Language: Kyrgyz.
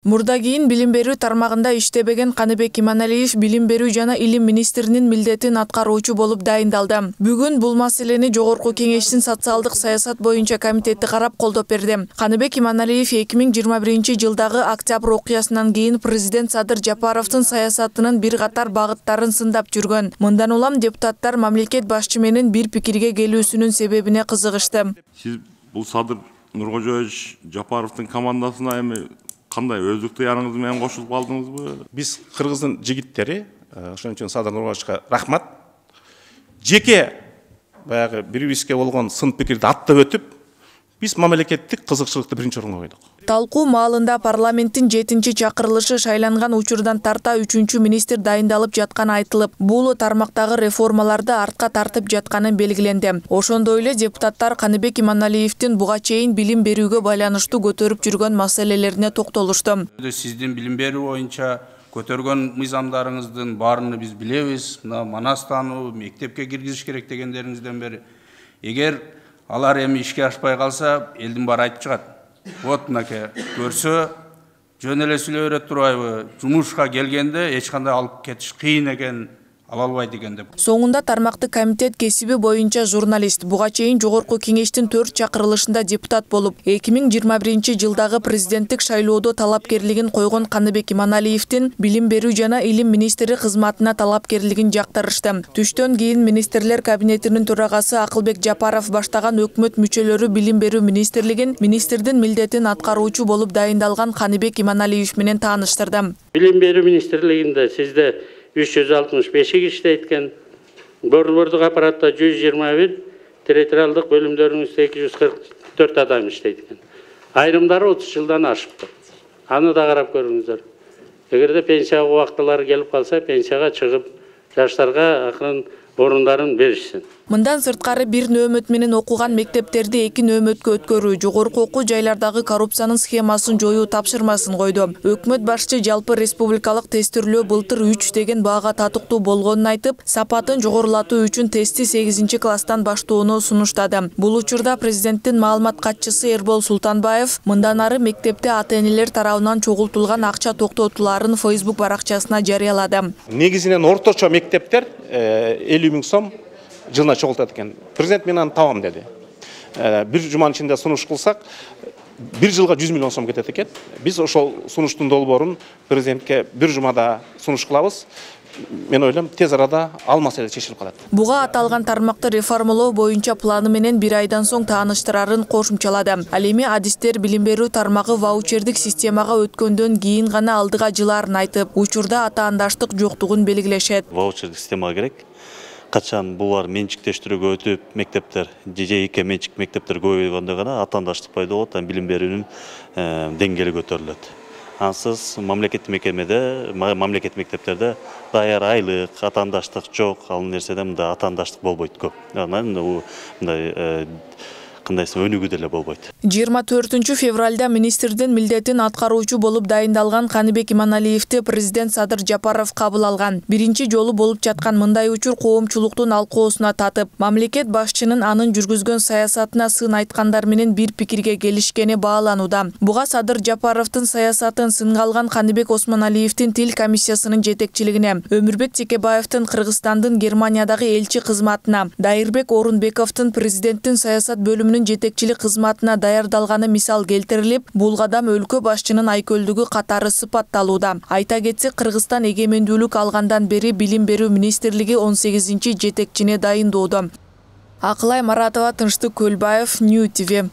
Мурда кийин билим берүү тармагында иштебеген Каныбек Иманалиев билим берүү жана илим министринин милдетин аткаруучу болуп дайындалды. Бүгүн бул маселени Жогорку кеңештин социалдык саясат боюнча комитети карап колдоп берди. Каныбек Иманалиев 2021-жылдагы октябрь окуясынан кийин президент Садыр Жапаровдун саясатынын бир катар багыттарын сындап жүргөн. Мындан улам депутаттар мамлекет башчы менен бир пикирге келүүсүнүн себебине кызыгышты. Сиз бул Садыр Нуркожоевич Жапаровдун командасына эми кандай өздүктүү yanыңыз менен кошулуп алдыңызбы? Биз кыргыздын жигиттери, ошон үчүн Садыр Нуркожоевичке рахмат. Жеке баягы бири-бирибизге болгон сын пикирди аттап өтүп, биз мамлекеттик кызыкчылыкты биринчи орунга койдук. Талкуу маалында парламенттин 7-чакырылышы шайланган учурдан тарта 3-чү министр дайындалып жатканы айтылып, бул тармактагы реформаларды артка тартып жатканы белгиленди. Ошондой эле депутаттар Каныбек Иманалиевдин буга чейин билим берүүгө байланыштуу көтөрүп жүргөн маселелерине токтолушту. Сиздин билим берүү боюнча көтөргөн мыйзамдарыңыздын баарыны биз билебиз. Манас таануу, мектепке киргизиш керек дегендериңизден бери. Эгер алар эми ишке ашпай калса, элдин баары айтып чыгат. Вот мынакей көрсө, жөн эле сүйлөп өйрөтүп турбайбы? Жумушка келгенде эч кандай алып кетиш кыйын экен, ала албайт экен деп. Соңунда тармактык комитет кесиби боюнча журналист буга чейин Жогорку кеңештин 4 чакырылышында депутат болуп, 2021-жылдагы президенттик шайлоодо талапкерлигин койгон Каныбек Иманалиевдин билим берүү жана илим министри кызматына талапкерлигин жактырышты. Түштөн кийин министрлер кабинетинин төрагасы Акылбек Жапаров баштаган өкмөт мүчөлөрү билим берүү министрлигин министрдин милдетин аткаруучу болуп дайындалган Каныбек Иманалиев менен тааныштырды. Билим берүү министрлигинде сизде 365 иштейт экен. Борбордук аппаратта 121, территориалдык бөлүмдөрүңүздө 244 адам иштейт экен. Айрымдары 30 жылдан ашыптыр. Аны да карап көрүңүздөр. Эгерде пенсия убактылары келип калса, пенсияга чыгып, жаштарга акырын орундарын беришсин. Мындан сырткары бир нөөмөт менен окуган мектептерди 2 нөөмөткө өткөрүү, жогорку окуу жайлардагы коррупциянын схемасын жоюу тапшырмасын койду. Өкмөт башчы жалпы республикалык тесттөөлөө былтыр 3 деген баага татыктуу болгонун айтып, сапатын жогорулатуу үчүн тестти 8-класстан баштоону сунуштады. Бул учурда президенттин маалымат катчысы Эрбол Султанбаев мындан ары мектепте ата-энелер тарабынан чогултулган акча токтотуларын Facebook баракчасына жарыялады. Негизинен орточо мектептер 50 000 сом жылына чогултат экен. Президент мен аны табам деди. Бир жуманын ичинде сунуш кылсак, бир жылга 100 миллион сом кетет экен. Биз ошол сунуштун долбоорун президентке бир жумада сунуш кылабыз. Мен ойлойм, тез арада ал маселе чечилип калат. Буга аталган тармакты реформалоо боюнча планы менен 1 айдан соң тааныштырарын кошумчалады. Ал эми адистер билим берүү тармагы ваучердик системага өткөндөн кийин гана алдыга жыларын айтып, учурда атаандаштык жоктугун белгилешет. Ваучердик система керек. Качан булар менчиктештирүүгө өтүп, мектептер, жеке менчик мектептер көбөйгөндө гана атаандаштык пайда болот, билим берүүнүн деңгээли көтөрүлөт. Ансыз мамлекеттик мекемеде, мамлекеттик мектептерде даяр айлык, атаандаштык жок, ал нерседе мында атаандаштык болбойт көп. Анан мындай кандайсы өнүгүү деле болбойт. 24 февралда министрдин милдетин аткаруучу болуп дайындалган Каныбек Иманалиевди президент Садыр Жапаров кабыл алган. Биринчи жолу болуп жаткан мындай учур коомчулуктун алкоосуна татып, мамлекет башчынын анын жүргүзгөн саясатына сын айткандар менен бир пикирге келишкени бааланууда. Буга Садыр Жапаровдун саясатын сынга алган Каныбек Осмоналиевдин тил комиссиясынын жетекчилигине, Өмүрбек Текебаевдин Кыргызстандын Германиядагы элчи кызматына, Дайырбек Орунбековдун президенттин саясат бөлүмүнүн жетекчилик кызматына даярдалганы мисал келтирилип, бул кадам өлкө башчынын айкөлдүгү катары сыпатталууда. Айта кетсек, Кыргызстан эгемендүүлүк алгандан бери билим берүү министрлиги 18-жетекчини дайындоодо. Акылай Маратова, Тынчтык Көлбаев, Нью ТВ.